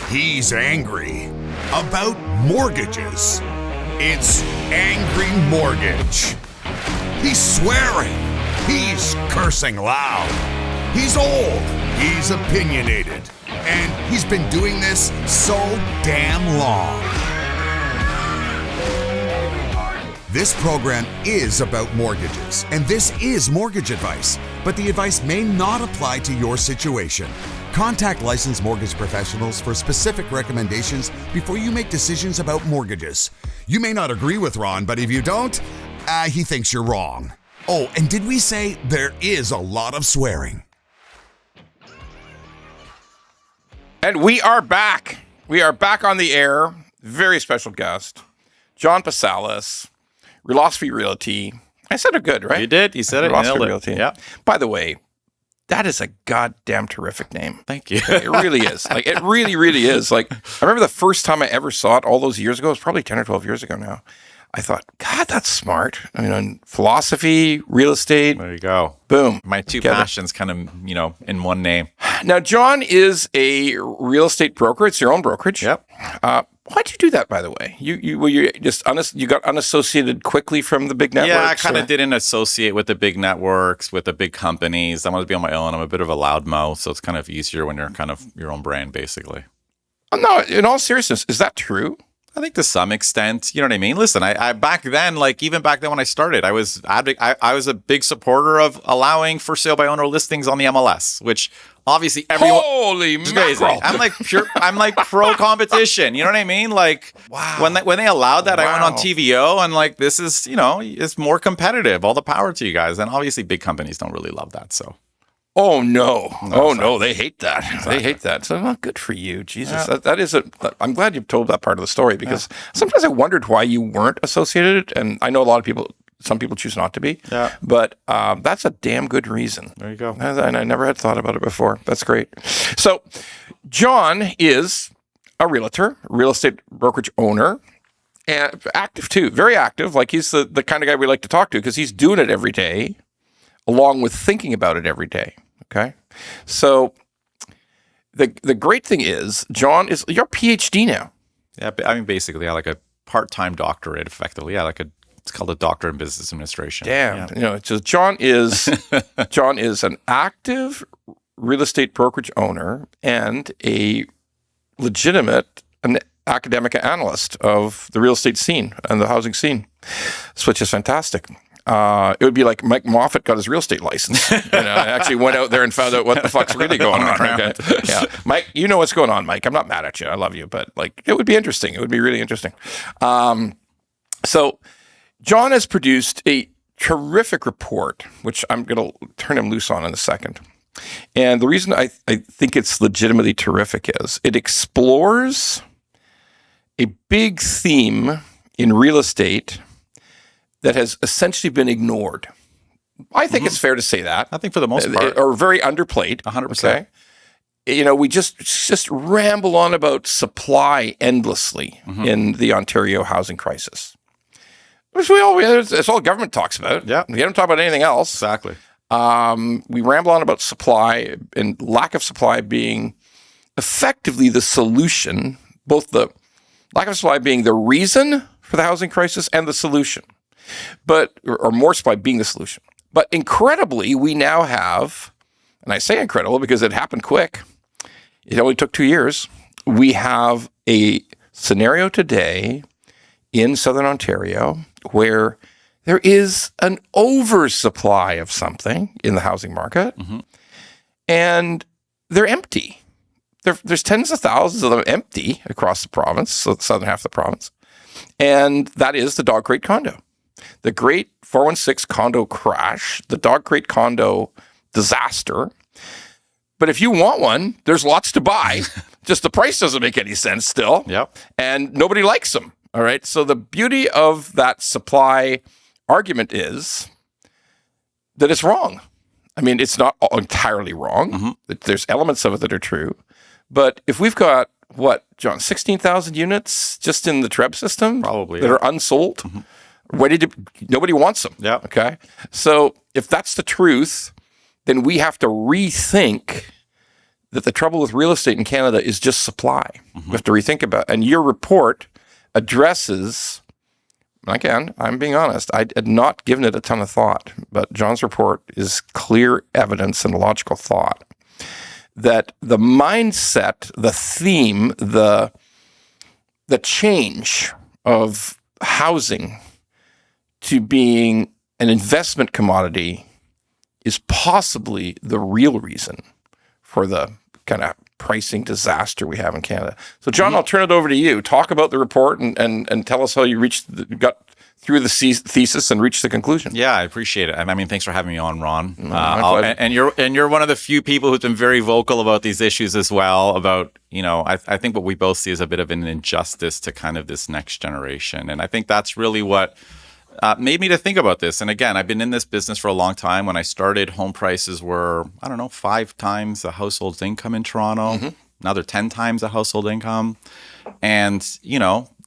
He's angry about mortgages. It's Angry Mortgage. He's swearing. He's cursing loud. He's old. He's opinionated. And he's been doing this so damn long. This program is about mortgages, and this is mortgage advice, but the advice may not apply to your situation. Contact licensed mortgage professionals for specific recommendations before you make decisions about mortgages. You may not agree with Ron, but if you don't, he thinks you're wrong. Oh, and did we say there is a lot of swearing? And we are back. We are back on the air. Very special guest, John Pasalis, Realosophy Realty. I said it good, right? You did. You said it. Realosophy Realty. Yeah. By the way, that is a goddamn terrific name. Thank you. It really is. Like, it really, really is. Like, I remember the first time I ever saw it all those years ago. It was probably 10 or 12 years ago now. I thought, God, that's smart. I mean, philosophy, real estate. There you go. Boom. My two passions kind of, in one name. Now, John is a real estate broker. It's your own brokerage. Yep. Why'd you do that, by the way? You got unassociated quickly from the big networks? Yeah, I kind of didn't associate with the big networks, with the big companies. I wanted to be on my own. I'm a bit of a loudmouth, so it's kind of easier when you're kind of your own brand, basically. No, in all seriousness, is that true? I think to some extent, you know what I mean? Listen, I back then, like even back then when I started, I was a big supporter of allowing for sale by owner listings on the MLS, which obviously everyone. Holy mackerel! I'm like pro competition. You know what I mean? Like, wow. When they allowed that, I went on TVO and like this is it's more competitive. All the power to you guys, and obviously big companies don't really love that. So. Oh no! They hate that. Exactly. They hate that. So, well, good for you, Jesus. Yeah. I'm glad you told that part of the story because sometimes I wondered why you weren't associated, and I know some people choose not to be. Yeah. But that's a damn good reason. There you go. And I never had thought about it before. That's great. So, John is a realtor, real estate brokerage owner, and active too, very active. Like he's the kind of guy we like to talk to because he's doing it every day, along with thinking about it every day. Okay, so the great thing is, John, you're a PhD now. Yeah, I mean, basically, I like a part-time doctorate, effectively. Yeah, it's called a doctorate in business administration. Damn, yeah. So John is an active real estate brokerage owner and a legitimate academic analyst of the real estate scene and the housing scene, which is fantastic. It would be like Mike Moffat got his real estate license. I actually went out there and found out what the fuck's really going on. Okay? Yeah, Mike, you know what's going on, Mike. I'm not mad at you. I love you, but like it would be interesting. It would be really interesting. So, John has produced a terrific report, which I'm going to turn him loose on in a second. And the reason I think it's legitimately terrific is it explores a big theme in real estate that has essentially been ignored. I think it's fair to say that. I think for the most part. Or very underplayed. 100%. Okay? We just ramble on about supply endlessly in the Ontario housing crisis. It's all government talks about. Yeah. We don't talk about anything else. Exactly. We ramble on about supply and lack of supply being effectively the solution, both the lack of supply being the reason for the housing crisis and the solution. Or more supply being the solution. But incredibly, we now have, and I say incredible because it happened quick. It only took 2 years. We have a scenario today in Southern Ontario where there is an oversupply of something in the housing market, and they're empty. There's tens of thousands of them empty across the province, so the southern half of the province, and that is the dog crate condo. The great 416 condo crash, the dog crate condo disaster. But if you want one, there's lots to buy. Just the price doesn't make any sense still. Yep. And nobody likes them. All right. So the beauty of that supply argument is that it's wrong. I mean, it's not entirely wrong. There's elements of it that are true. But if we've got, what, John, 16,000 units just in the TREB system? Probably, that are unsold? Nobody wants them. Yeah. Okay. So if that's the truth, then we have to rethink that the trouble with real estate in Canada is just supply. We have to rethink about it. And your report addresses, again, I'm being honest, I had not given it a ton of thought, but John's report is clear evidence and logical thought that the mindset, the theme, the change of housing to being an investment commodity is possibly the real reason for the kind of pricing disaster we have in Canada. So, John, I'll turn it over to you. Talk about the report and tell us how you got through the thesis and reached the conclusion. Yeah, I appreciate it. I mean, thanks for having me on, Ron. And you're one of the few people who's been very vocal about these issues as well. About, I think what we both see is a bit of an injustice to kind of this next generation, and I think that's really what made me to think about this. And again, I've been in this business for a long time. When I started, home prices were, 5 times the household income in Toronto. Now they're 10 times the household income. And,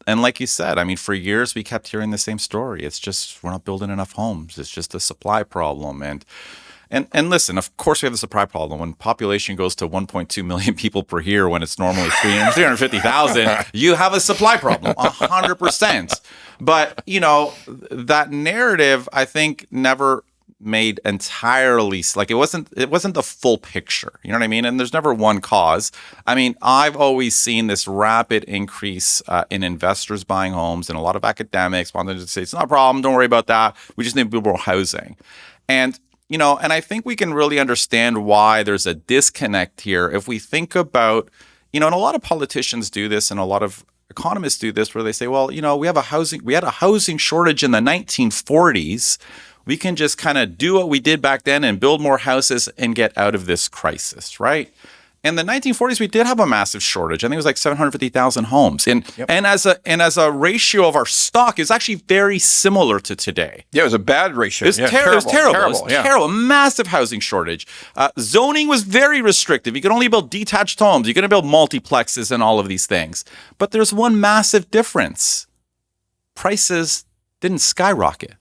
and like you said, I mean, for years we kept hearing the same story. It's just, we're not building enough homes. It's just a supply problem. And listen, of course we have the supply problem. When population goes to 1.2 million people per year, when it's normally 350,000, you have a supply problem, 100%. But, that narrative, I think, never made entirely, like it wasn't the full picture. You know what I mean? And there's never one cause. I mean, I've always seen this rapid increase in investors buying homes, and a lot of academics wanted to say, it's not a problem, don't worry about that. We just need to build more housing. And and I think we can really understand why there's a disconnect here if we think about, and a lot of politicians do this and a lot of economists do this, where they say, well, we had a housing shortage in the 1940s. We can just kind of do what we did back then and build more houses and get out of this crisis, right? In the 1940s, we did have a massive shortage. I think it was like 750,000 homes. And as a ratio of our stock is actually very similar to today. Yeah, it was a bad ratio. It was terrible. Massive housing shortage. Zoning was very restrictive. You could only build detached homes. You couldn't build multiplexes and all of these things. But there's one massive difference. Prices didn't skyrocket,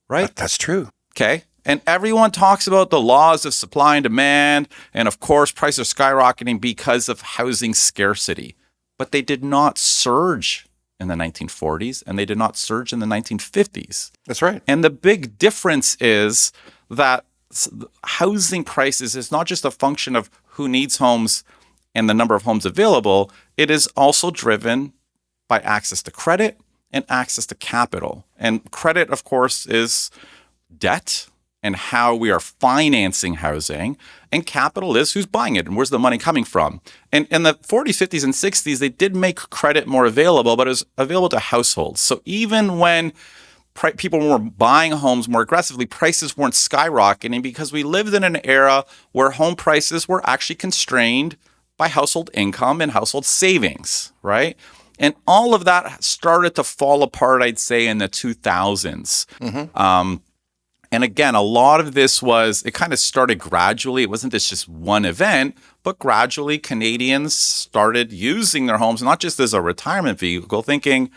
right? That's true. Okay. And everyone talks about the laws of supply and demand. And of course, prices are skyrocketing because of housing scarcity. But they did not surge in the 1940s, and they did not surge in the 1950s. That's right. And the big difference is that housing prices is not just a function of who needs homes and the number of homes available. It is also driven by access to credit and access to capital. And credit, of course, is debt and how we are financing housing, and capital is who's buying it and where's the money coming from. And in the 40s, 50s, and 60s, they did make credit more available, but it was available to households. So even when people were buying homes more aggressively, prices weren't skyrocketing because we lived in an era where home prices were actually constrained by household income and household savings, right? And all of that started to fall apart, I'd say, in the 2000s. And again, a lot of this it kind of started gradually. It wasn't just one event, but gradually Canadians started using their homes, not just as a retirement vehicle, thinking,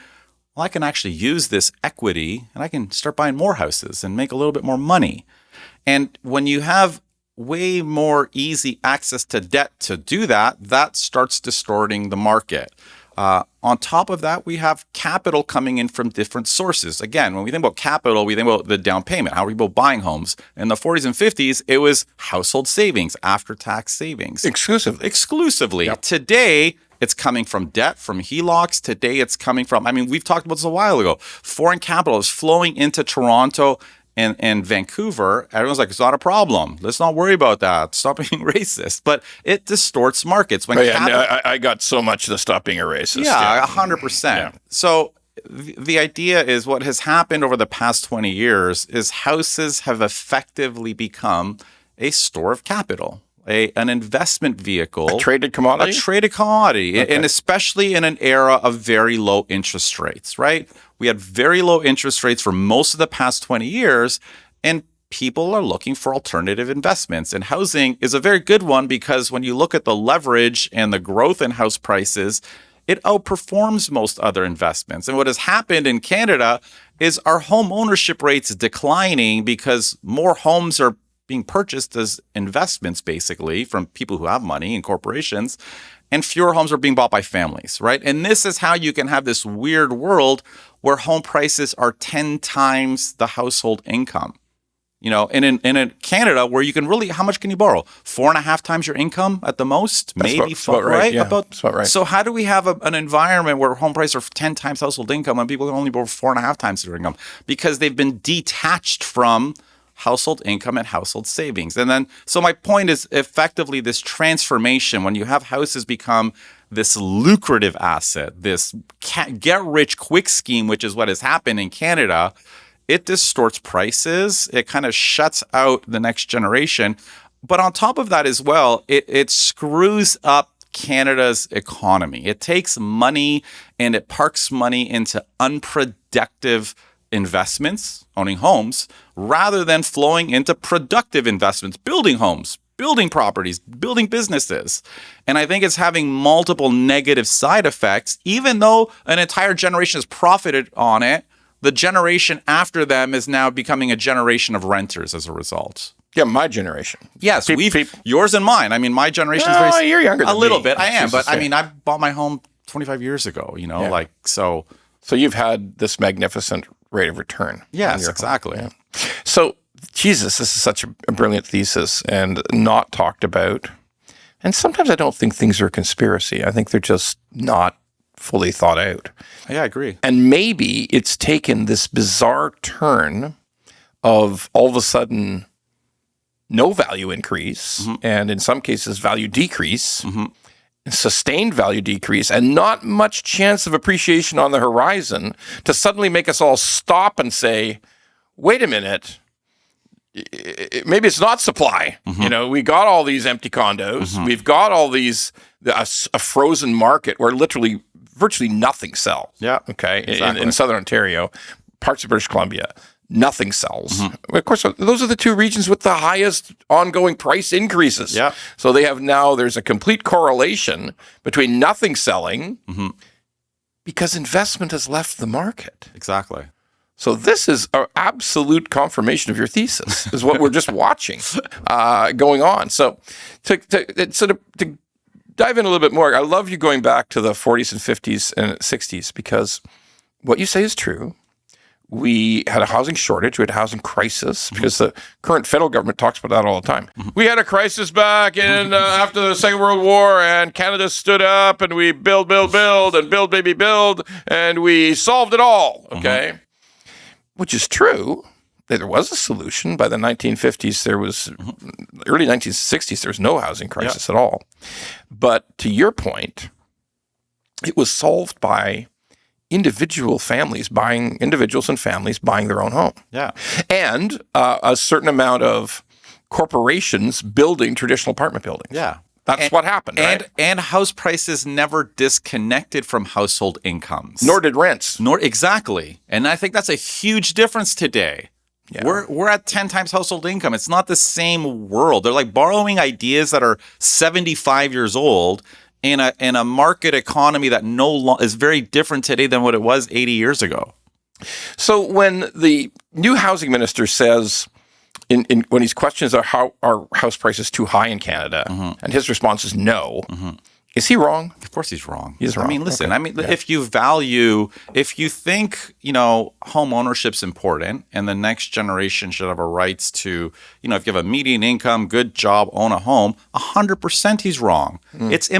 well, I can actually use this equity and I can start buying more houses and make a little bit more money. And when you have way more easy access to debt to do that, that starts distorting the market. On top of that, we have capital coming in from different sources. Again, when we think about capital, we think about the down payment, how are people buying homes. In the 40s and 50s, it was household savings, after-tax savings. Exclusively. Yep. Today, it's coming from debt, from HELOCs. Today, it's coming from, we've talked about this a while ago. Foreign capital is flowing into Toronto and Vancouver. Everyone's like, it's not a problem. Let's not worry about that. Stop being racist. But it distorts markets. I got so much to stop being a racist. Yeah, 100%. Yeah. So the idea is what has happened over the past 20 years is houses have effectively become a store of capital. An investment vehicle. A traded commodity? Okay. And especially in an era of very low interest rates, right? We had very low interest rates for most of the past 20 years, and people are looking for alternative investments. And housing is a very good one because when you look at the leverage and the growth in house prices, it outperforms most other investments. And what has happened in Canada is our home ownership rates declining because more homes are being purchased as investments, basically, from people who have money and corporations, and fewer homes are being bought by families, right? And this is how you can have this weird world where home prices are 10 times the household income. You know, and in Canada, where you can really, how much can you borrow? 4.5 times your income at the most, maybe that's about right. Yeah, that's about right. So how do we have an environment where home prices are 10 times household income when people can only borrow 4.5 times their income? Because they've been detached from household income and household savings. And then, so my point is effectively this transformation when you have houses become this lucrative asset, this get rich quick scheme, which is what has happened in Canada. It distorts prices. It kind of shuts out the next generation. But on top of that as well, it screws up Canada's economy. It takes money and it parks money into unproductive investments, owning homes, rather than flowing into productive investments, building homes, building properties, building businesses. And I think it's having multiple negative side effects, even though an entire generation has profited on it. The generation after them is now becoming a generation of renters as a result. Yeah, my generation. Yes, yours and mine. I mean, my generation is very... You're younger than me. A little bit, I am. But I mean, I bought my home 25 years ago, you know, like, so... So you've had this magnificent rate of return. Yes, exactly. Yeah. So, Jesus, this is such a brilliant thesis and not talked about. And sometimes I don't think things are a conspiracy. I think they're just not fully thought out. Yeah, I agree. And maybe it's taken this bizarre turn of all of a sudden no value increase, and in some cases value decrease, sustained value decrease, and not much chance of appreciation on the horizon to suddenly make us all stop and say, wait a minute, maybe it's not supply. You know, we got all these empty condos. We've got all these, a frozen market where literally virtually nothing sells. Yeah. Okay. Exactly. In Southern Ontario, parts of British Columbia, nothing sells. Of course, those are the two regions with the highest ongoing price increases. Yeah. So they have now, there's a complete correlation between nothing selling because investment has left the market. Exactly. So this is an absolute confirmation of your thesis, is what we're just watching going on. So to dive in a little bit more, I love you going back to the 40s and 50s and 60s because what you say is true. We had a housing shortage. We had a housing crisis because the current federal government talks about that all the time. We had a crisis back in after the Second World War, and Canada stood up, and we build, and build, baby, build, and we solved it all, okay? Which is true. There was a solution. By the 1950s, there was, early 1960s, there was no housing crisis at all. But to your point, it was solved by individuals and families buying their own home. Yeah. And a certain amount of corporations building traditional apartment buildings. Yeah. That's what happened, right? And house prices never disconnected from household incomes. Nor did rents. Exactly. And I think that's a huge difference today. Yeah. We're at 10 times household income. It's not the same world. They're like borrowing ideas that are 75 years old in a market economy that is very different today than what it was 80 years ago. So when the new housing minister says, when he's questions how are house prices too high in Canada, and his response is no, is he wrong? Of course he's wrong. He's wrong. I mean, listen, Okay. if you think, home ownership's important and the next generation should have a rights to, if you have a median income, good job, own a home, 100% he's wrong.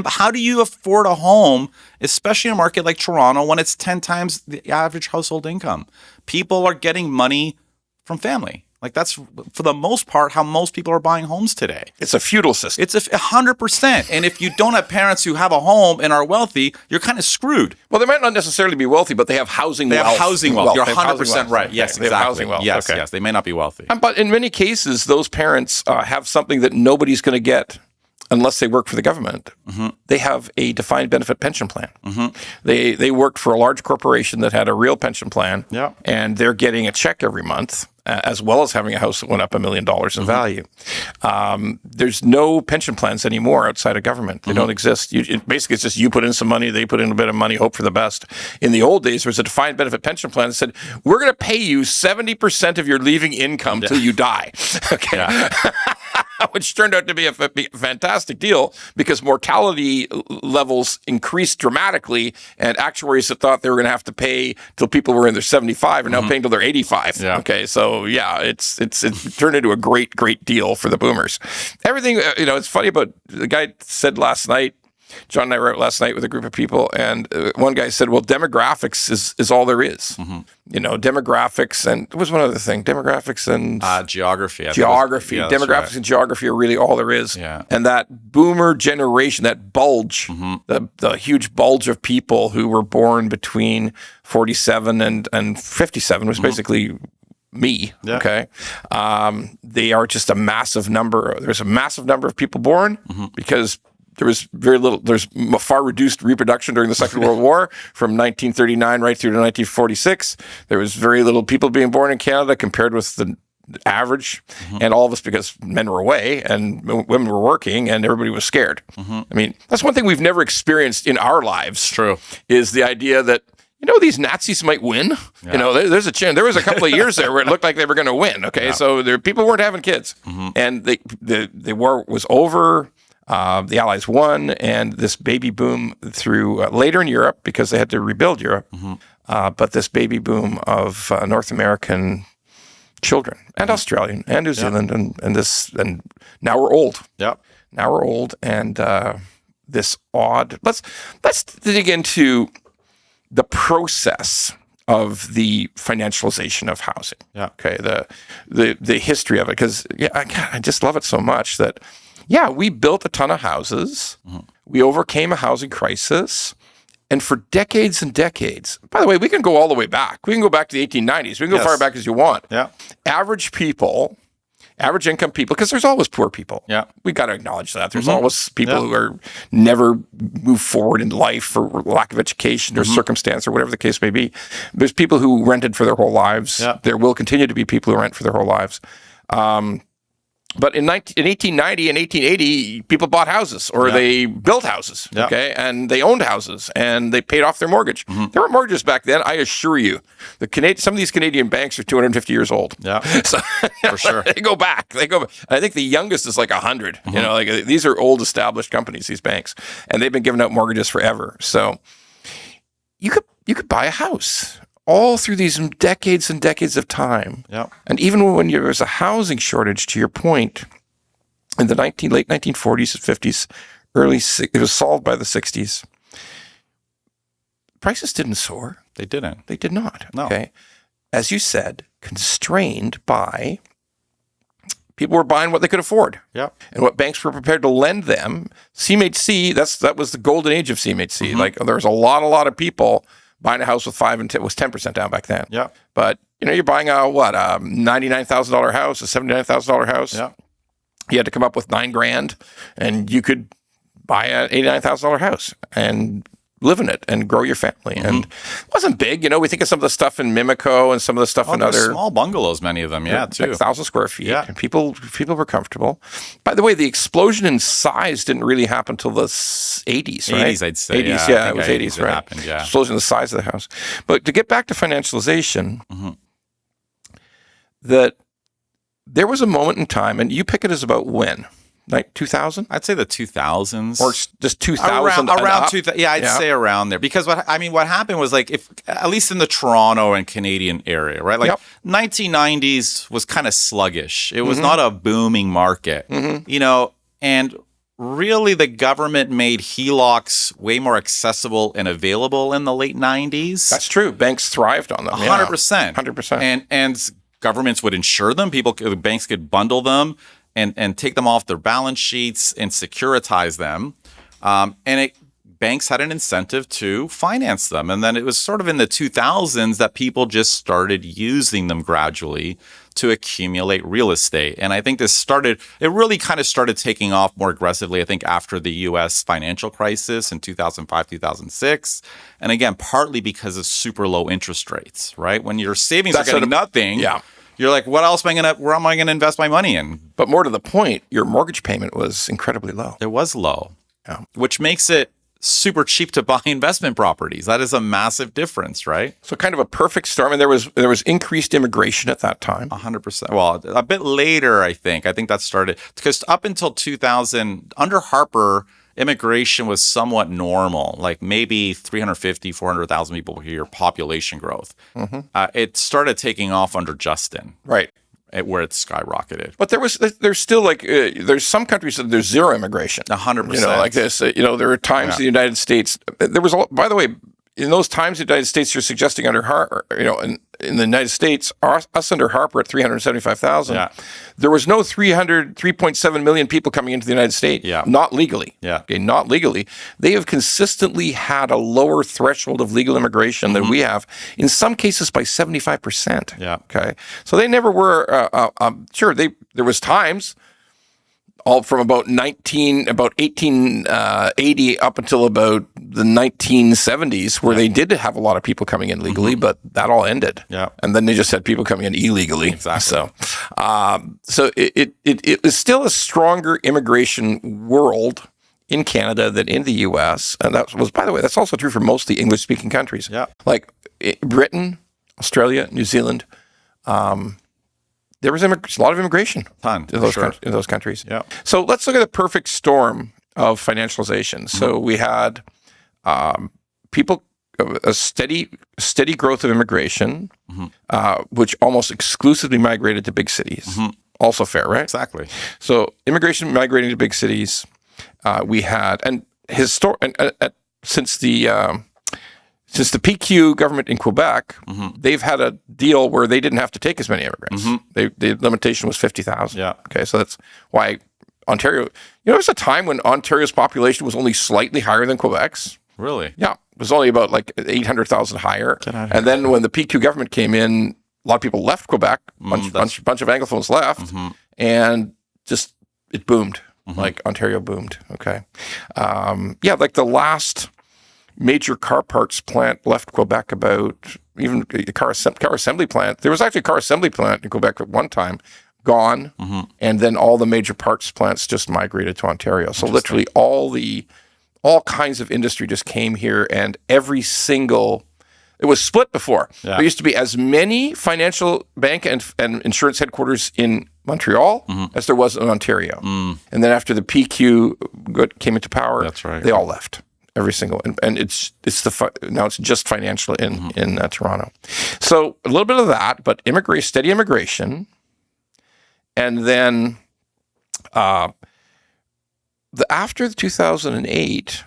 How do you afford a home, especially in a market like Toronto, when it's 10 times the average household income? People are getting money from family. Like that's, for the most part, how most people are buying homes today. It's a feudal system. It's 100%. And if you don't have parents who have a home and are wealthy, you're kind of screwed. Well, they might not necessarily be wealthy, but they have housing wealth. They have housing wealth. You're 100% right. Okay. Yes, They exactly. have housing wealth. Yes, Okay. yes. They may not be wealthy. But in many cases, those parents have something that nobody's going to get unless they work for the government, they have a defined benefit pension plan. They worked for a large corporation that had a real pension plan, and they're getting a check every month, as well as having a house that went up $1 million in value. There's no pension plans anymore outside of government. They don't exist. Basically, it's just you put in some money, they put in a bit of money, hope for the best. In the old days, there was a defined benefit pension plan that said, we're going to pay you 70% of your leaving income till you die. Okay. Which turned out to be a fantastic deal because mortality levels increased dramatically, and actuaries that thought they were going to have to pay till people were in their 75 are now paying till they're 85. Okay, so it's turned into a great deal for the boomers. Everything, it's funny about the guy said last night. John and I were out last night with a group of people, and one guy said, well, demographics is all there is. Demographics, and what was one other thing? Demographics and... geography. Demographics and geography are really all there is. Yeah. And that boomer generation, that bulge, the huge bulge of people who were born between 47 and 57 was basically... me. Yeah. Okay. They are just a massive number. There's a massive number of people born because there was there's far reduced reproduction during the Second World War from 1939 right through to 1946. There was very little people being born in Canada compared with the average, and all of us because men were away and women were working and everybody was scared. I mean, that's one thing we've never experienced in our lives. True. Is the idea that these Nazis might win. Yeah. There's a chance. There was a couple of years there where it looked like they were going to win. Okay, so people weren't having kids, and the war was over. The Allies won, and this baby boom through later in Europe because they had to rebuild Europe. But this baby boom of North American children and Australian and New Zealand and now we're old. Yep. Now we're old, and this odd. Let's dig into the process of the financialization of housing. Yeah. Okay. The history of it, because I just love it so much that we built a ton of houses. We overcame a housing crisis, and for decades and decades. By the way, we can go all the way back. We can go back to the 1890s. We can go far back as you want. Yeah. Average income people, because there's always poor people. Yeah. We got to acknowledge that. There's always people who are never move forward in life for lack of education or circumstance or whatever the case may be. There's people who rented for their whole lives. Yeah. There will continue to be people who rent for their whole lives. But in 1890 and 1880, people bought houses or they built houses, okay? And they owned houses and they paid off their mortgage. There were mortgages back then, I assure you. Some of these Canadian banks are 250 years old. Yeah, so, for sure. They go back. I think the youngest is like 100. These are old established companies, these banks, and they've been giving out mortgages forever. So you could buy a house all through these decades and decades of time. Yep. And even when there was a housing shortage, to your point, in the late 1940s and 50s, it was solved by the 60s. Prices didn't soar. They didn't. They did not. No. Okay. As you said, constrained by people were buying what they could afford. Yep. And what banks were prepared to lend them. CMHC, that was the golden age of CMHC. Like there was a lot of people buying a house with 5 and 10 was 10% down back then. Yeah. But you're buying a $99,000 house, a $79,000 house. Yeah. You had to come up with $9,000, and you could buy an $89,000 house and live in it and grow your family. And it wasn't big. We think of some of the stuff in Mimico and some of the stuff in other small bungalows, many of them, too. Like 1,000 square feet. Yeah. And people were comfortable. By the way, the explosion in size didn't really happen until the 80s, right? 80s, I'd say. 80s, it was 80s, right? Happened, yeah. Explosion in the size of the house. But to get back to financialization, that there was a moment in time, and you pick it as about when? Like 2000? I'd say the 2000s. Or just 2000 around 2000. Yeah, I'd say around there. Because what happened was, like, if at least in the Toronto and Canadian area, right? Like 1990s was kind of sluggish. It was not a booming market. And really the government made HELOCs way more accessible and available in the late 90s. That's true. Banks thrived on them. 100%. 100%. And governments would insure them. Banks could bundle them and take them off their balance sheets and securitize them. Banks had an incentive to finance them. And then it was sort of in the 2000s that people just started using them gradually to accumulate real estate. And I think it really kind of started taking off more aggressively, I think, after the US financial crisis in 2005, 2006. And again, partly because of super low interest rates, right? When your savings are getting nothing, you're like, where am I going to invest my money in? But more to the point, your mortgage payment was incredibly low. It was low, which makes it super cheap to buy investment properties. That is a massive difference, right? So kind of a perfect storm. And there was increased immigration at that time. 100%. Well, a bit later, I think that started because up until 2000, under Harper, immigration was somewhat normal, like maybe 350, 400,000 people per year population growth. It started taking off under Justin. Right. Where it skyrocketed. But there's still there's some countries that there's zero immigration. 100%. Like this. There are times in the United States, there was, by the way, in those times in the United States, you're suggesting under Harper, in the United States, us under Harper at 375,000, there was no 3.7 million people coming into the United States, not legally. Okay, not legally. They have consistently had a lower threshold of legal immigration than we have, in some cases by 75%. Okay, so they never were, sure, there was times, all from about 1880 up until about the 1970s, where they did have a lot of people coming in legally, but that all ended. And then they just had people coming in illegally. Exactly. So it was still a stronger immigration world in Canada than in the U.S. And that was, by the way, that's also true for most of the English-speaking countries. Like Britain, Australia, New Zealand. There was a lot of immigration in those countries. So let's look at the perfect storm of financialization. So we had a steady growth of immigration, which almost exclusively migrated to big cities. Also fair, right? Exactly. So immigration migrating to big cities. We had, since the PQ government in Quebec, they've had a deal where they didn't have to take as many immigrants. The limitation was 50,000. Okay, so that's why Ontario, there was a time when Ontario's population was only slightly higher than Quebec's. Really? Yeah, it was only about like 800,000 higher. And then when the PQ government came in, a lot of people left Quebec, bunch of Anglophones left, and just it boomed. Like Ontario boomed. Okay. Like the last major car parts plant left Quebec about, even a car assembly plant. There was actually a car assembly plant in Quebec at one time, gone, and then all the major parts plants just migrated to Ontario. So literally all kinds of industry just came here, and it was split before. There used to be as many financial bank and insurance headquarters in Montreal as there was in Ontario. And then after the PQ came into power, they all left. Every single, and now it's just financial in Toronto. So a little bit of that, but steady immigration, and then after 2008,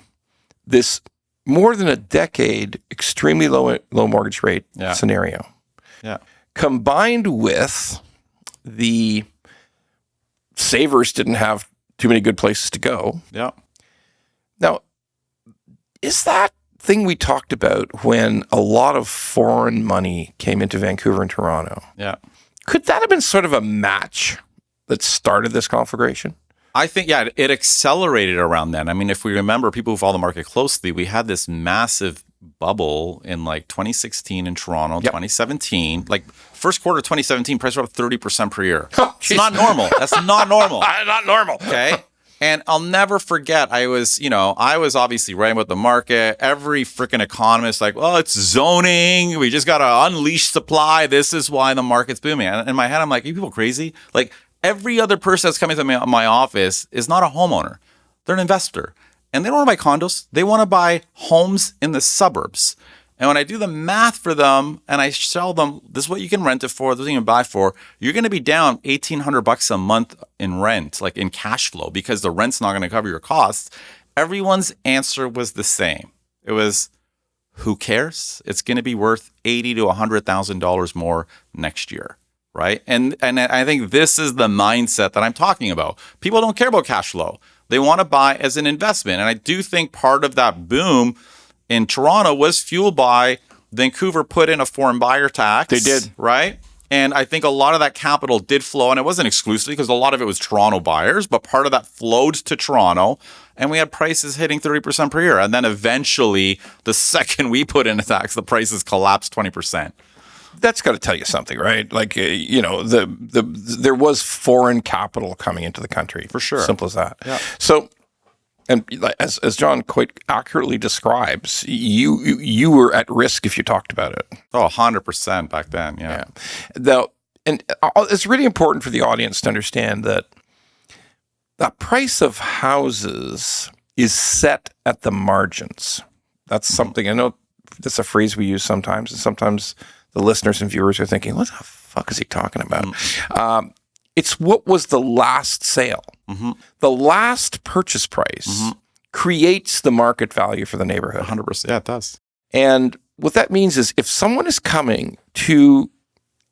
this more than a decade extremely low mortgage rate scenario, combined with the savers didn't have too many good places to go. Now, is that thing we talked about when a lot of foreign money came into Vancouver and Toronto? Could that have been sort of a match that started this conflagration? I think, it accelerated around then. I mean, if we remember, people who follow the market closely, we had this massive bubble in like 2016 in Toronto, 2017. Like first quarter of 2017, prices were up 30% per year. It's not normal. That's not normal. Not normal. Okay. And I'll never forget, I was obviously writing about the market. Every freaking economist like, it's zoning. We just got to unleash supply. This is why the market's booming. And in my head, I'm like, are you people crazy? Like every other person that's coming to my office is not a homeowner. They're an investor. And they don't want to buy condos. They want to buy homes in the suburbs. And when I do the math for them and I tell them, this is what you can rent it for, this is what you can buy for, you're going to be down $1,800 a month in rent, like in cash flow, because the rent's not going to cover your costs. Everyone's answer was the same. It was, who cares? It's going to be worth $80,000 to $100,000 more next year, right? And I think this is the mindset that I'm talking about. People don't care about cash flow. They want to buy as an investment. And I do think part of that boom in Toronto was fueled by Vancouver put in a foreign buyer tax. They did. Right? And I think a lot of that capital did flow, and it wasn't exclusively because a lot of it was Toronto buyers, but part of that flowed to Toronto, and we had prices hitting 30% per year. And then eventually, the second we put in a tax, the prices collapsed 20%. That's got to tell you something, right? Like, there was foreign capital coming into the country. For sure. Simple as that. Yeah. So, and as John quite accurately describes, you were at risk if you talked about it. Oh, 100% back then, yeah. And it's really important for the audience to understand that the price of houses is set at the margins. That's something, I know that's a phrase we use sometimes, and sometimes the listeners and viewers are thinking, what the fuck is he talking about? It's what was the last sale. The last purchase price creates the market value for the neighborhood. 100%. Yeah, it does. And what that means is if someone is coming to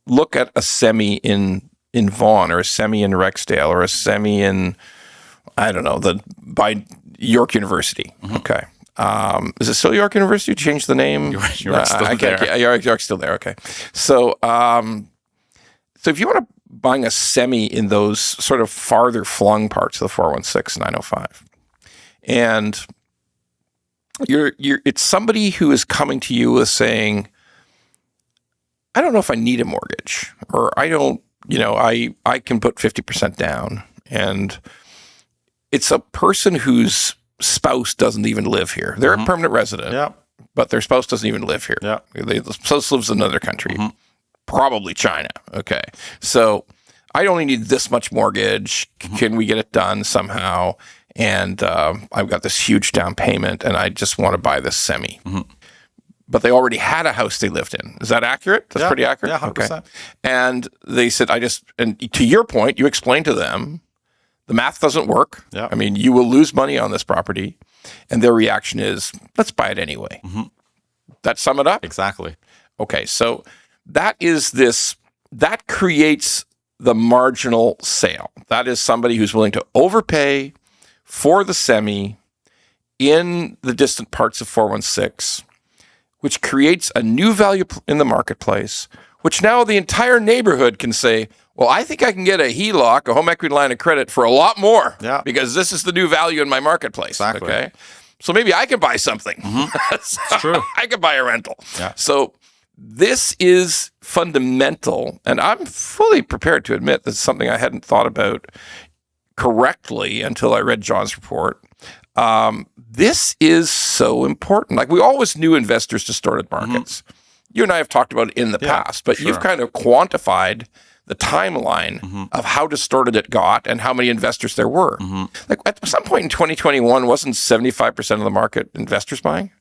look at a semi in Vaughan or a semi in Rexdale or a semi in, I don't know, by York University. Okay. Is it still York University? Change the name? York's still there. York's still there. Okay. So if you want to buying a semi in those sort of farther flung parts of the 416 905, and it's somebody who is coming to you with saying, I don't know if I need a mortgage, or I don't, I can put 50% down, and it's a person whose spouse doesn't even live here. They're a permanent resident, but their spouse doesn't even live here. The spouse lives in another country, probably China. Okay. So I only need this much mortgage. Can we get it done somehow? And I've got this huge down payment, and I just want to buy this semi. But they already had a house they lived in. Is that accurate? That's pretty accurate? Yeah, 100%. Okay. And they said, and to your point, you explained to them, the math doesn't work. Yeah. I mean, you will lose money on this property. And their reaction is, let's buy it anyway. That sum it up? Exactly. Okay, so that creates the marginal sale. That is somebody who's willing to overpay for the semi in the distant parts of 416, which creates a new value in the marketplace, which now the entire neighborhood can say, well, I think I can get a HELOC, a home equity line of credit, for a lot more because this is the new value in my marketplace. Exactly. Okay, so maybe I can buy something. It's true. I could buy a rental. Yeah. So this is fundamental, and I'm fully prepared to admit that's something I hadn't thought about correctly until I read John's report. This is so important. Like, we always knew investors distorted markets. You and I have talked about it in the past, but you've kind of quantified the timeline of how distorted it got and how many investors there were. Like, at some point in 2021, wasn't 75% of the market investors buying?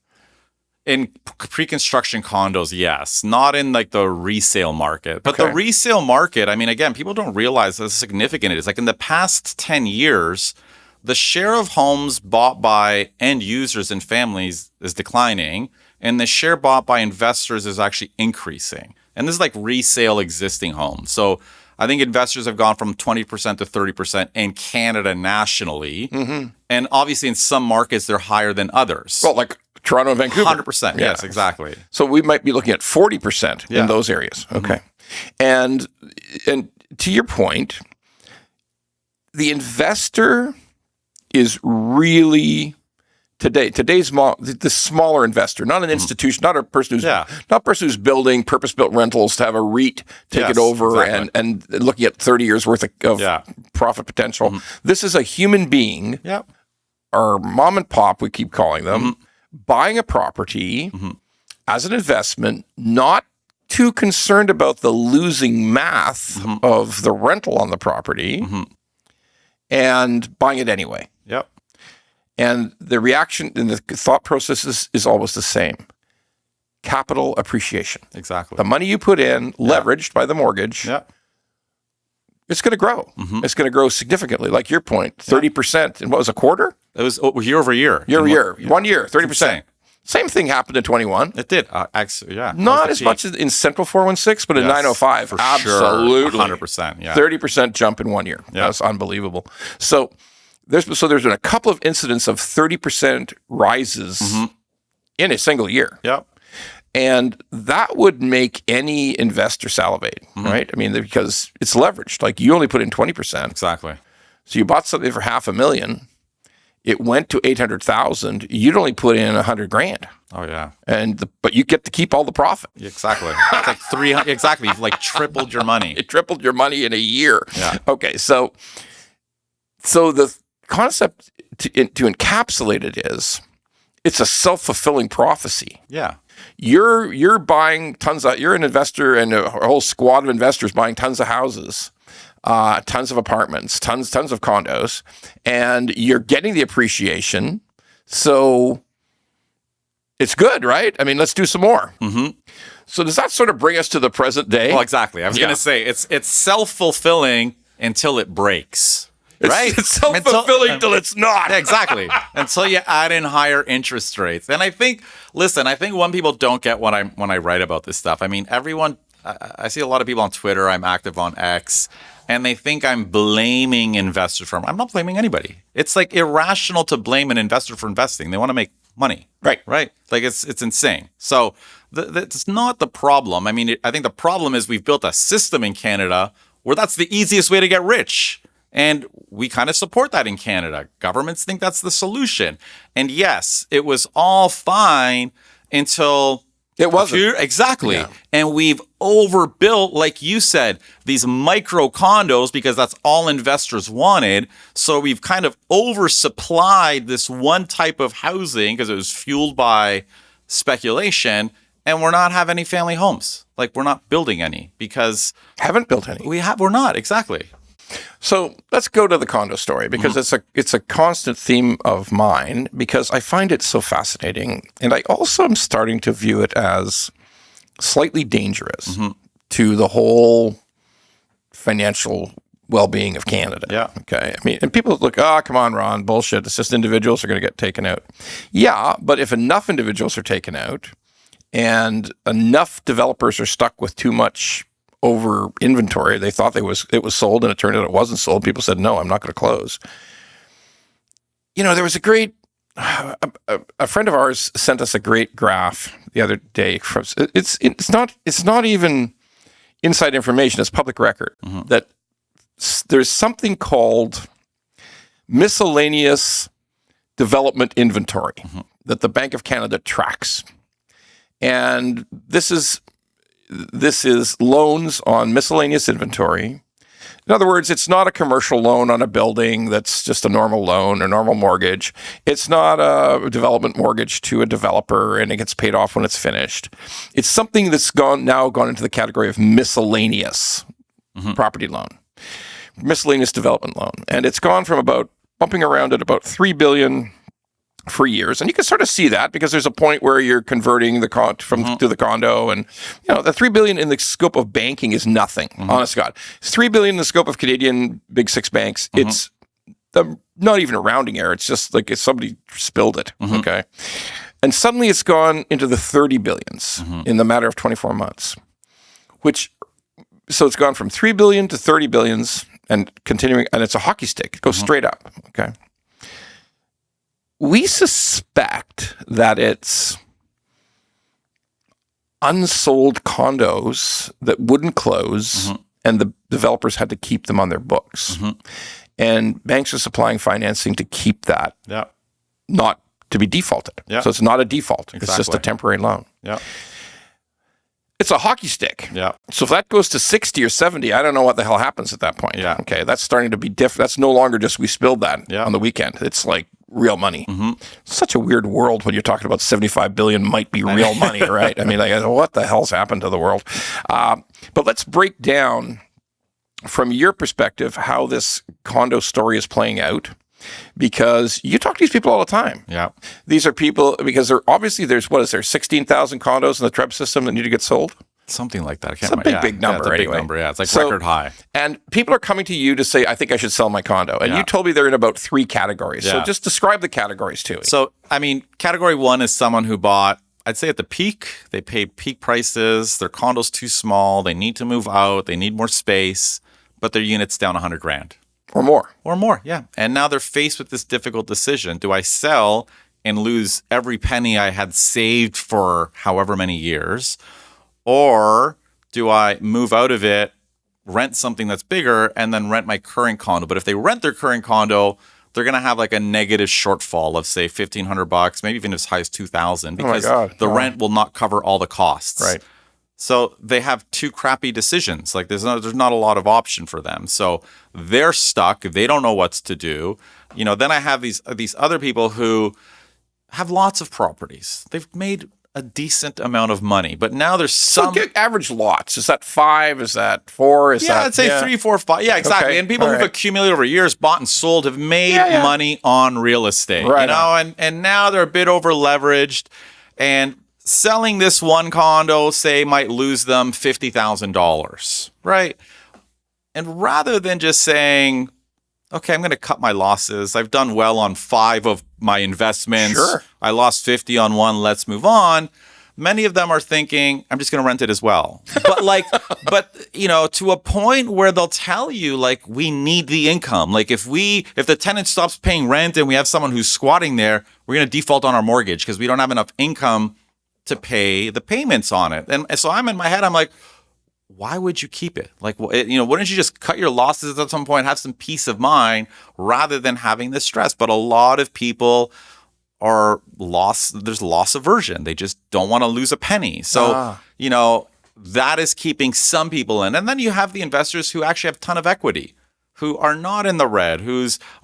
In pre-construction condos, yes. Not in like the resale market. But the resale market, I mean, again, people don't realize how significant it is. Like, in the past 10 years, the share of homes bought by end users and families is declining, and the share bought by investors is actually increasing. And this is like resale existing homes. So I think investors have gone from 20% to 30% in Canada nationally. And obviously in some markets, they're higher than others. Well, like Toronto and Vancouver. 100%. Yes, exactly. So we might be looking at 40% in those areas. Okay. And to your point, the investor is really today's the smaller investor, not an institution, not a person who's building purpose-built rentals to have a REIT take it over and looking at 30 years worth of profit potential. This is a human being, or mom and pop, we keep calling them, buying a property as an investment, not too concerned about the losing math of the rental on the property, and buying it anyway. And the reaction and the thought process is always the same. Capital appreciation. Exactly. The money you put in, leveraged by the mortgage, it's going to grow. It's going to grow significantly. Like your point, 30%. And what was a quarter? It was year over year. Year over year. 1 year, 30%. Same thing happened in 21. It did. Actually, Not as much as in Central 416, but in 905. For absolutely. Sure. 100%. Yeah. 30% jump in 1 year. That's unbelievable. So there's been a couple of incidents of 30% rises in a single year. And that would make any investor salivate, right? I mean, because it's leveraged. Like you only put in 20%. Exactly. So you bought something for $500,000. It went to 800,000. You'd only put in $100,000. Oh yeah. But you get to keep all the profit. Exactly. It's like 300. Exactly. You've like tripled your money. It tripled your money in a year. Yeah. Okay. So the concept to encapsulate it is, it's a self-fulfilling prophecy. Yeah. You're buying you're an investor, and a whole squad of investors buying tons of houses, tons of apartments, tons of condos, and you're getting the appreciation. So it's good, right? I mean, let's do some more. Mm-hmm. So does that sort of bring us to the present day? Well, exactly. I was going to say it's self-fulfilling until it breaks. Right? It's self-fulfilling until it's not. Exactly. Until you add in higher interest rates. And I think when people don't get when I write about this stuff, I mean, I see a lot of people on Twitter, I'm active on X, and they think I'm blaming investors for. I'm not blaming anybody. It's like irrational to blame an investor for investing. They want to make money. Right. Like it's insane. So that's not the problem. I mean, I think the problem is we've built a system in Canada where that's the easiest way to get rich. And we kind of support that in Canada. Governments think that's the solution. And yes, it was all fine until it wasn't. Exactly. Yeah. And we've overbuilt, like you said, these micro condos because that's all investors wanted. So we've kind of oversupplied this one type of housing because it was fueled by speculation. And we're not having any family homes. Like we're not building any because haven't built any. We're not. Exactly. So let's go to the condo story because it's a constant theme of mine because I find it so fascinating. And I also am starting to view it as slightly dangerous to the whole financial well-being of Canada. Yeah. Okay. I mean, and people look, come on, Ron, bullshit. It's just individuals are going to get taken out. Yeah, but if enough individuals are taken out and enough developers are stuck with too much over inventory, they thought it was sold, and it turned out it wasn't sold. People said, "No, I'm not going to close." You know, there was a friend of ours sent us a great graph the other day. It's not even inside information; it's public record that there's something called miscellaneous development inventory that the Bank of Canada tracks, and this is loans on miscellaneous inventory. In other words, it's not a commercial loan on a building that's just a normal loan or normal mortgage. It's not a development mortgage to a developer and it gets paid off when it's finished. It's something that's now gone into the category of miscellaneous property loan, miscellaneous development loan. And it's gone from bumping around at about $3 billion for years. And you can sort of see that because there's a point where you're converting to the condo, and the $3 billion in the scope of banking is nothing. Honest to God, it's $3 billion in the scope of Canadian big six banks. It's not even a rounding error. It's just like if somebody spilled it. Okay, and suddenly it's gone into the 30 billions in the matter of 24 months. So it's gone from 3 billion to 30 billions and continuing, and it's a hockey stick. It goes straight up. Okay. We suspect that it's unsold condos that wouldn't close, and the developers had to keep them on their books. And banks are supplying financing to keep that, not to be defaulted. So it's not a default. Exactly. It's just a temporary loan. It's a hockey stick. So if that goes to 60 or 70, I don't know what the hell happens at that point. Okay, that's starting to be different. That's no longer just we spilled that on the weekend. It's like real money. Such a weird world when you're talking about 75 billion might be real money, right? I mean, like, what the hell's happened to the world? But let's break down from your perspective how this condo story is playing out. Because you talk to these people all the time. These are people, because there's 16,000 condos in the TREB system that need to get sold? Something like that. I can't remember. It's a big number. It's a big number, It's like record high. And people are coming to you to say, I think I should sell my condo. And you told me they're in about 3 categories. So just describe the categories to me. So, I mean, category 1 is someone who bought, I'd say at the peak, they paid peak prices, their condo's too small, they need to move out, they need more space, but their unit's down $100,000. Or more. Or more, yeah. And now they're faced with this difficult decision. Do I sell and lose every penny I had saved for however many years? Or do I move out of it, rent something that's bigger, and then rent my current condo? But if they rent their current condo, they're going to have like a negative shortfall of say $1,500, maybe even as high as $2,000, because the rent will not cover all the costs. Right. So they have two crappy decisions. Like there's not a lot of option for them. So they're stuck. They don't know what to do. Then I have these other people who have lots of properties. They've made a decent amount of money, but now there's some average lots. Is that 5? Is that 4? I'd say 3, 4, 5. Yeah, exactly. Okay. And people who've accumulated over years, bought and sold, have made money on real estate. Right. And now they're a bit over leveraged, and selling this one condo, say, might lose them $50,000, right? And rather than just saying, okay, I'm going to cut my losses. I've done well on 5 of my investments. Sure. I lost 50 on one. Let's move on. Many of them are thinking, I'm just going to rent it as well. But to a point where they'll tell you, like, we need the income. Like if the tenant stops paying rent and we have someone who's squatting there, we're going to default on our mortgage because we don't have enough income to pay the payments on it. And so I'm in my head, I'm like, why would you keep it? Like, wouldn't you just cut your losses at some point, have some peace of mind rather than having this stress? But a lot of people there's loss aversion. They just don't want to lose a penny. So, that is keeping some people in. And then you have the investors who actually have a ton of equity, who are not in the red,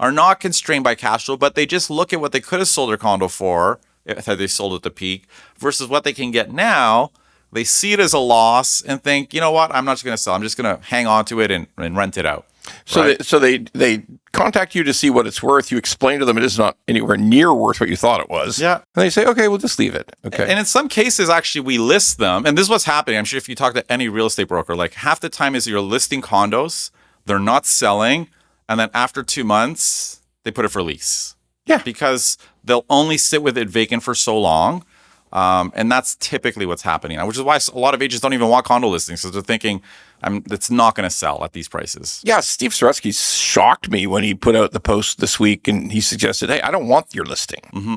are not constrained by cash flow, but they just look at what they could have sold their condo for if they sold at the peak versus what they can get now. They see it as a loss and think, you know what, I'm not just going to sell. I'm just going to hang on to it and rent it out. So right? they contact you to see what it's worth. You explain to them it is not anywhere near worth what you thought it was. Yeah. And they say, okay, we'll just leave it. Okay. And in some cases, actually, we list them. And this is what's happening. I'm sure if you talk to any real estate broker, like half the time is you're listing condos, they're not selling. And then after 2 months, they put it for lease. Yeah. Because they'll only sit with it vacant for so long. And that's typically what's happening now, which is why a lot of agents don't even want condo listings. So they're thinking, it's not going to sell at these prices. Yeah, Steve Saretsky shocked me when he put out the post this week and he suggested, hey, I don't want your listing. Mm-hmm.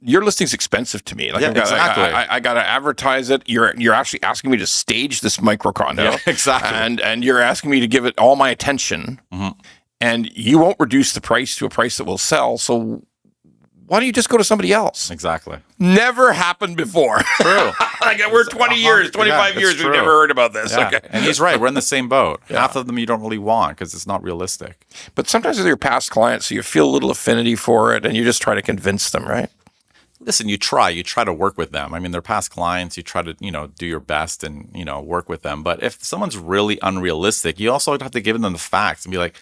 Your listing's expensive to me. Like, exactly. I got to advertise it. You're actually asking me to stage this micro condo. Yeah, exactly. And you're asking me to give it all my attention. Mm-hmm. And you won't reduce the price to a price that will sell. So why don't you just go to somebody else? Exactly. Never happened before. True. Like we're 25 years, we've never heard about this. Yeah. Okay. And he's right. We're in the same boat. Yeah. Half of them you don't really want because it's not realistic. But sometimes with your past clients, so you feel a little affinity for it and you just try to convince them, right? Listen, you try to work with them. I mean, they're past clients. You try to, do your best and, work with them. But if someone's really unrealistic, you also have to give them the facts and be like,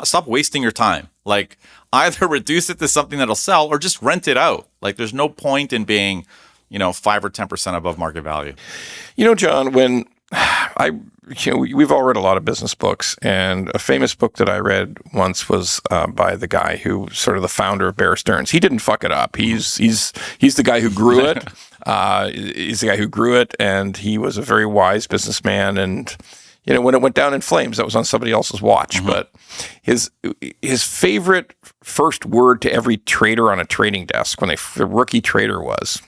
stop wasting your time. Like either reduce it to something that'll sell or just rent it out. Like there's no point in being, 5 or 10% above market value. John, when we've all read a lot of business books, and a famous book that I read once was by the guy who sort of the founder of Bear Stearns. He didn't fuck it up. He's the guy who grew it. He's the guy who grew it, and he was a very wise businessman. And when it went down in flames, that was on somebody else's watch. Mm-hmm. But his favorite first word to every trader on a trading desk when the rookie trader was,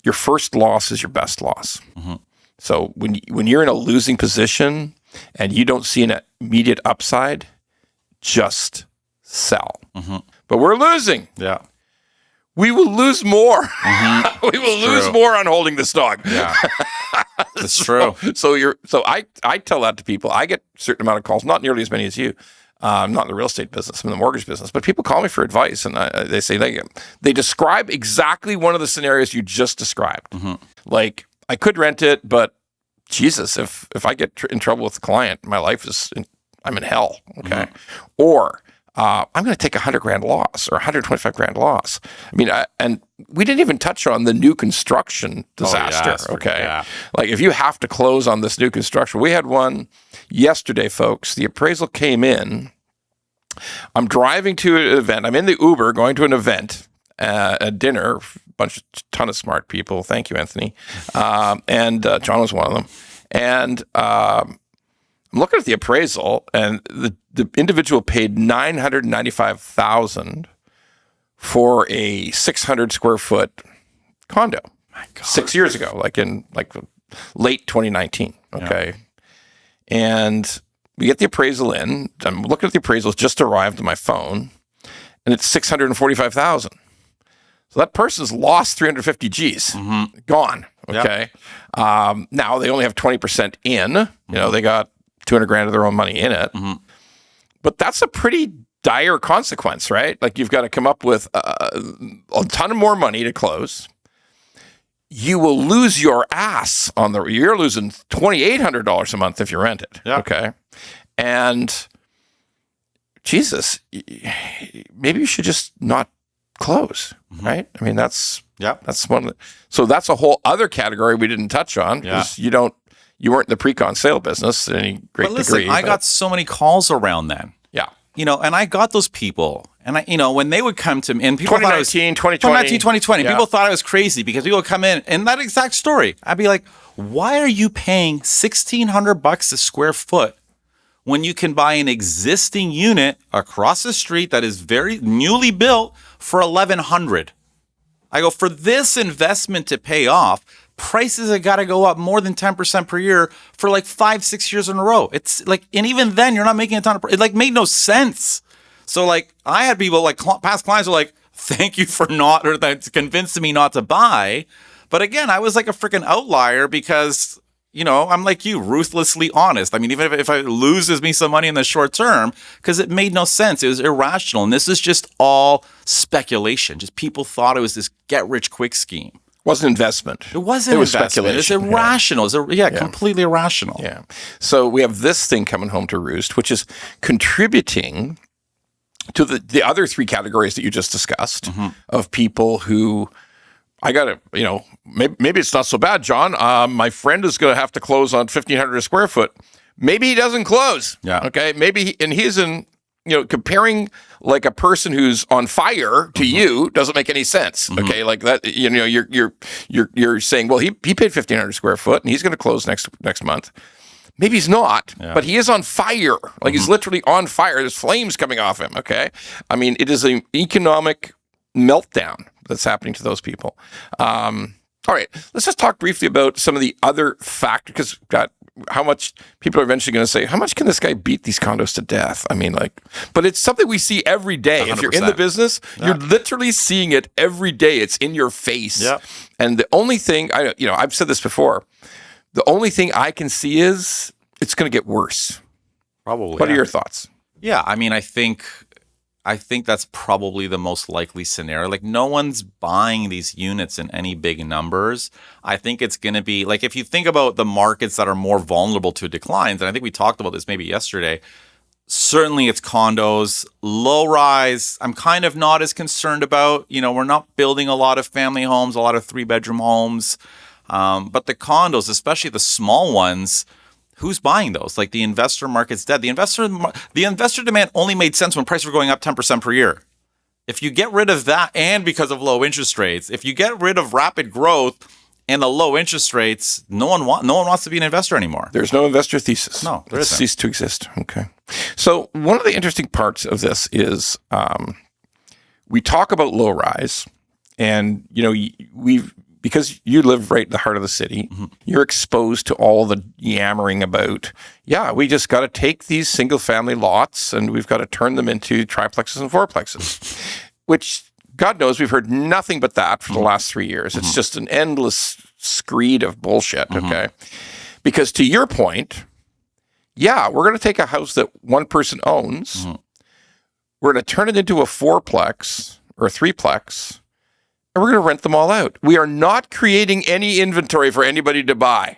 your first loss is your best loss. Mm-hmm. So when you're in a losing position and you don't see an immediate upside, just sell. Mm-hmm. But we're losing. Yeah. We will lose more. Mm-hmm. We will lose more on holding the stock. Yeah. That's true. So I tell that to people. I get a certain amount of calls, not nearly as many as you. I'm not in the real estate business, I'm in the mortgage business, but people call me for advice, and they say they describe exactly one of the scenarios you just described. Mm-hmm. Like, I could rent it, but Jesus, if I get in trouble with the client, my life I'm in hell. Okay, mm-hmm. Or I'm going to take $100,000 loss or $125,000 loss. I mean, and we didn't even touch on the new construction disaster. Okay, yeah. Like if you have to close on this new construction, we had one yesterday, folks. The appraisal came in. I'm driving to an event. I'm in the Uber going to an event, a dinner. Ton of smart people. Thank you, Anthony. And John was one of them. And I'm looking at the appraisal, and the individual paid $995,000 for a 600 square foot condo. My God. 6 years ago, like in late 2019. Okay. And we get the appraisal in. I'm looking at the appraisal. It's just arrived on my phone, and it's 645,000. So that person's lost 350 G's. Gone. Okay. Now they only have 20% in. You know, they got 200 grand of their own money in it. But that's a pretty dire consequence, right? Like, you've got to come up with a ton of more money to close. You will lose your ass on you're losing $2,800 a month if you rent it. Yeah. Okay. And Jesus, maybe you should just not close, right? I mean, that's one of the, so that's a whole other category we didn't touch on, because you weren't in the pre-con sale business in any great but listen, degree. I got so many calls around then. Yeah. You know, and I got those people, and when they would come to me, and people 2019, 2020. 2020, Yeah. people thought I was crazy because people would come in, and that exact story. I'd be like, why are you paying $1,600 a square foot when you can buy an existing unit across the street that is very newly built for $1,100? I go, for this investment to pay off, prices have got to go up more than 10% per year for like 5-6 years in a row. It's like, and even then you're not making a ton of, it like made no sense. So like, I had people like past clients were like, thank you for not, or that's convincing me not to buy. But again, I was like a freaking outlier because, I'm like you, ruthlessly honest. I mean, even if it loses me some money in the short term, because it made no sense. It was irrational. And this is just all speculation. Just people thought it was this get rich quick scheme. It wasn't investment. It wasn't investment. It was irrational. It was completely irrational. Yeah. So we have this thing coming home to roost, which is contributing to the other three categories that you just discussed of people who, I got to, maybe it's not so bad, John. My friend is going to have to close on 1,500 a square foot. Maybe he doesn't close. Yeah. Okay. Maybe, and he's in, comparing like a person who's on fire to you doesn't make any sense. Okay. Like that, you're saying, well, he paid 1,500 square foot and he's going to close next month. Maybe he's not, but he is on fire. Like he's literally on fire. There's flames coming off him. Okay. I mean, it is an economic meltdown that's happening to those people. All right, let's just talk briefly about some of the other factors, because God, how much people are eventually going to say, how much can this guy beat these condos to death? I mean, but it's something we see every day. 100%. If you're in the business, you're literally seeing it every day. It's in your face. Yeah. And the only thing, I've said this before, the only thing I can see is it's going to get worse. Probably. What are your thoughts? Yeah, I mean, I think that's probably the most likely scenario. Like, no one's buying these units in any big numbers. I think it's going to be, like, if you think about the markets that are more vulnerable to declines, and I think we talked about this maybe yesterday, certainly it's condos. Low rise, I'm kind of not as concerned about. We're not building a lot of family homes, a lot of 3-bedroom homes. But the condos, especially the small ones, who's buying those? Like, the investor market's dead. The investor demand only made sense when prices were going up 10% per year. If you get rid of that, and because of low interest rates, if you get rid of rapid growth and the low interest rates, no one wants to be an investor anymore. There's no investor thesis. No, there isn't. Ceased to exist. Okay. So one of the interesting parts of this is we talk about low rise, and because you live right in the heart of the city, you're exposed to all the yammering about, we just got to take these single family lots and we've got to turn them into triplexes and fourplexes, which God knows we've heard nothing but that for the last 3 years. It's just an endless screed of bullshit, okay? Because to your point, we're going to take a house that one person owns, we're going to turn it into a fourplex or a threeplex, and we're going to rent them all out. We are not creating any inventory for anybody to buy.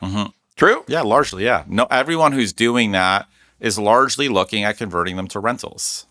True? Yeah, largely, yeah. No, everyone who's doing that is largely looking at converting them to rentals.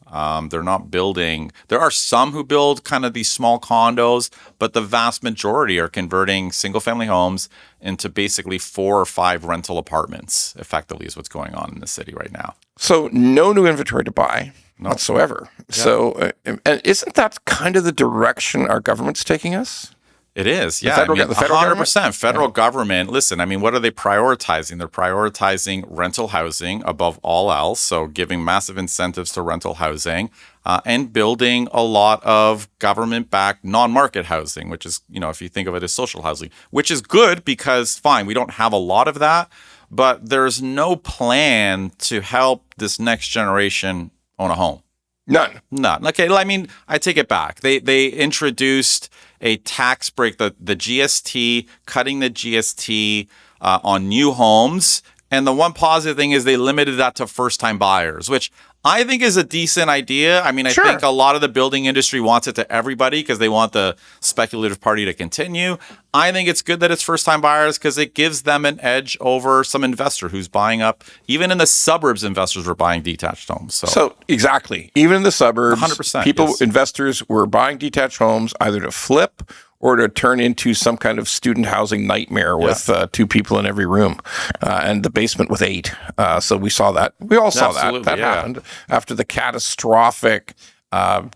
They're not building. There are some who build kind of these small condos, but the vast majority are converting single-family homes into basically 4 or 5 rental apartments, effectively, is what's going on in the city right now. So no new inventory to buy. Whatsoever. Yeah. So, and isn't that kind of the direction our government's taking us? It is, yeah. The federal 100%. Federal government, listen, I mean, what are they prioritizing? They're prioritizing rental housing above all else, so giving massive incentives to rental housing and building a lot of government-backed non-market housing, which is, if you think of it as social housing, which is good because, fine, we don't have a lot of that, but there's no plan to help this next generation own a home. None. Okay, I mean, I take it back. They introduced a tax break, the GST, cutting the GST on new homes. And the one positive thing is they limited that to first-time buyers, which I think is a decent idea. I mean, I think a lot of the building industry wants it to everybody because they want the speculative party to continue. I think it's good that it's first-time buyers because it gives them an edge over some investor who's buying up. Even in the suburbs, investors were buying detached homes. So exactly. Even in the suburbs, 100%, investors were buying detached homes either to flip or to turn into some kind of student housing nightmare with 2 people in every room and the basement with 8. So we saw that. We all saw that. That happened after the catastrophic temporary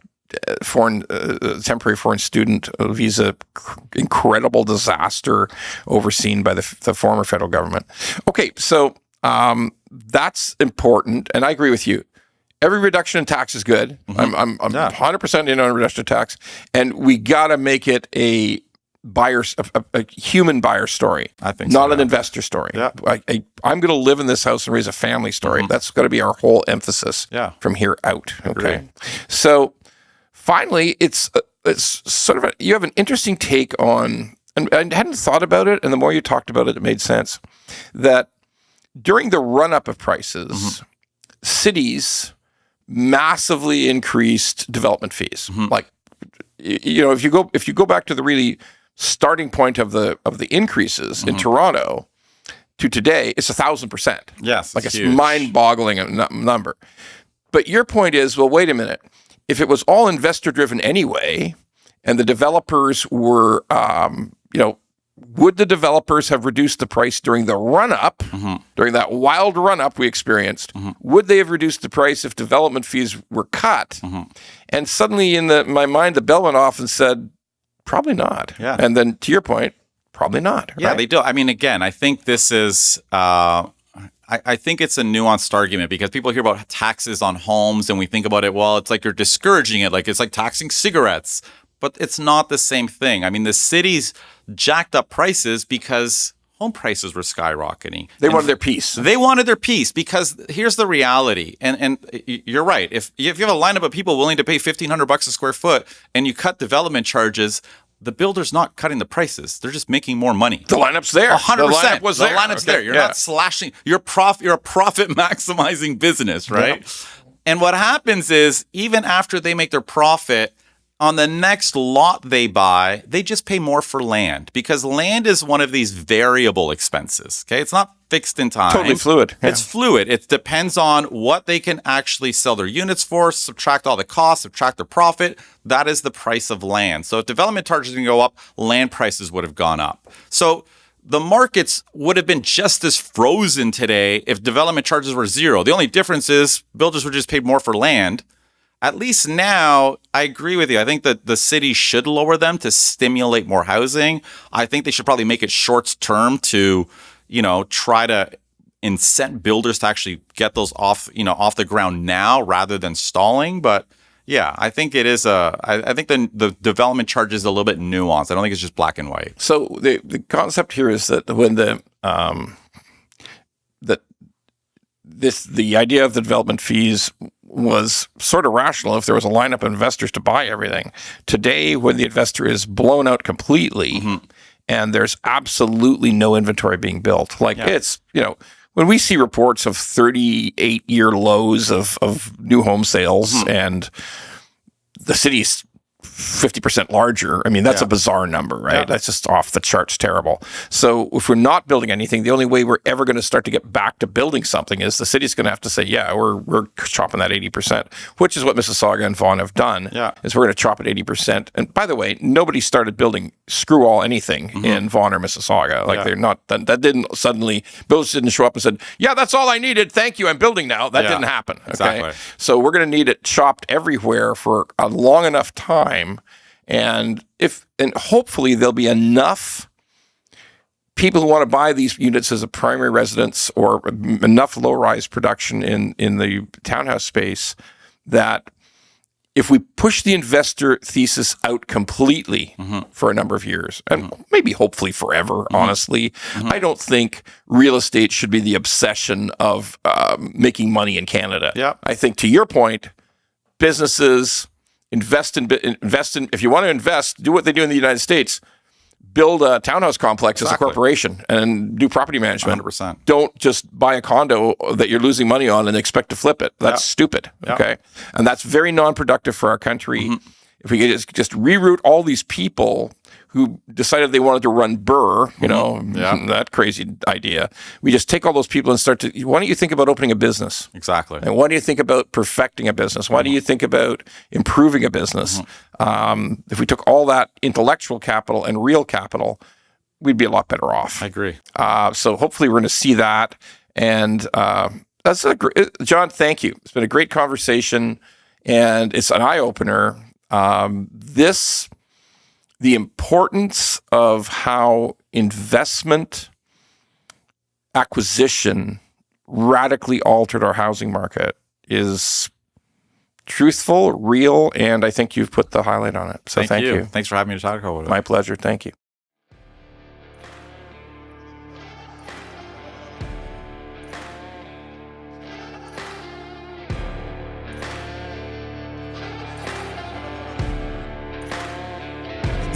foreign student visa incredible disaster overseen by the former federal government. Okay, so that's important, and I agree with you. Every reduction in tax is good. I'm 100% in on a reduction of tax, and we got to make it a human buyer story. I think not an investor story. Yeah. I'm going to live in this house and raise a family story. That's got to be our whole emphasis from here out. Okay, so finally, it's sort of you have an interesting take on, and I hadn't thought about it, and the more you talked about it, it made sense that during the run-up of prices, cities massively increased development fees. Like, if you go back to the really starting point of the increases in Toronto to today, it's 1,000%. Yes, it's mind-boggling number. But your point is, well, wait a minute. If it was all investor-driven anyway, and the developers were, would the developers have reduced the price during the run-up, during that wild run-up we experienced? Would they have reduced the price if development fees were cut? And suddenly in my mind, the bell went off and said, probably not. Yeah. And then to your point, probably not. Yeah, right? They do. I mean, again, I think this is... I think it's a nuanced argument because people hear about taxes on homes and we think about it, well, it's like you're discouraging it. Like it's like taxing cigarettes. But it's not the same thing. I mean, the cities jacked up prices because home prices were skyrocketing. They wanted their piece. They wanted their piece because here's the reality. And you're right. If you have a lineup of people willing to pay $1,500 a square foot and you cut development charges, the builder's not cutting the prices. They're just making more money. The lineup's there. 100%. The lineup was there. The lineup's there. You're not slashing. You're a profit maximizing business, right? Yeah. And what happens is even after they make their profit, on the next lot they buy, they just pay more for land because land is one of these variable expenses. Okay, it's not fixed in time. Totally fluid. Yeah. It's fluid. It depends on what they can actually sell their units for, subtract all the costs, subtract their profit. That is the price of land. So if development charges can go up, land prices would have gone up. So the markets would have been just as frozen today if development charges were zero. The only difference is builders would just pay more for land. At least now, I agree with you. I think that the city should lower them to stimulate more housing. I think they should probably make it short term to, try to incent builders to actually get those off the ground now rather than stalling. But yeah, I think it is I think the development charge is a little bit nuanced. I don't think it's just black and white. So the concept here is that when the idea of the development fees was sort of rational if there was a lineup of investors to buy everything. Today, when the investor is blown out completely and there's absolutely no inventory being built, it's, when we see reports of 38-year lows of new home sales and the city's 50% larger. I mean, that's a bizarre number, right? Yeah. That's just off the charts terrible. So if we're not building anything, the only way we're ever going to start to get back to building something is the city's going to have to say, we're chopping that 80%, which is what Mississauga and Vaughan have done, is we're going to chop it 80%. And by the way, nobody started building screw all anything in Vaughan or Mississauga. They're not, that didn't suddenly, builders didn't show up and said, that's all I needed. Thank you. I'm building now. That didn't happen. Okay? Exactly. So we're going to need it chopped everywhere for a long enough time. And hopefully there'll be enough people who want to buy these units as a primary residence or enough low-rise production in the townhouse space that if we push the investor thesis out completely for a number of years, and maybe hopefully forever, honestly, I don't think real estate should be the obsession of making money in Canada. Yeah. I think, to your point, businesses invest in. If you want to invest, do what they do in the United States. Build a townhouse complex as a corporation and do property management. 100%. Don't just buy a condo that you're losing money on and expect to flip it. That's stupid. Okay. And that's very non-productive for our country. If we could just reroute all these people who decided they wanted to run Burr, that crazy idea. We just take all those people and why don't you think about opening a business? Exactly. And why do you think about perfecting a business? Why do you think about improving a business? If we took all that intellectual capital and real capital, we'd be a lot better off. I agree. So hopefully we're going to see that. And John, thank you. It's been a great conversation, and it's an eye-opener. The importance of how investment acquisition radically altered our housing market is truthful, real, and I think you've put the highlight on it. So thank you. Thanks for having me to talk about it. My pleasure. Thank you.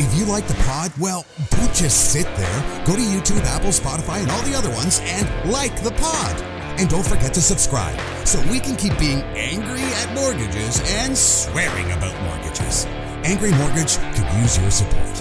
If you like the pod, well, don't just sit there. Go to YouTube, Apple, Spotify, and all the other ones and like the pod. And don't forget to subscribe so we can keep being angry at mortgages and swearing about mortgages. Angry Mortgage could use your support.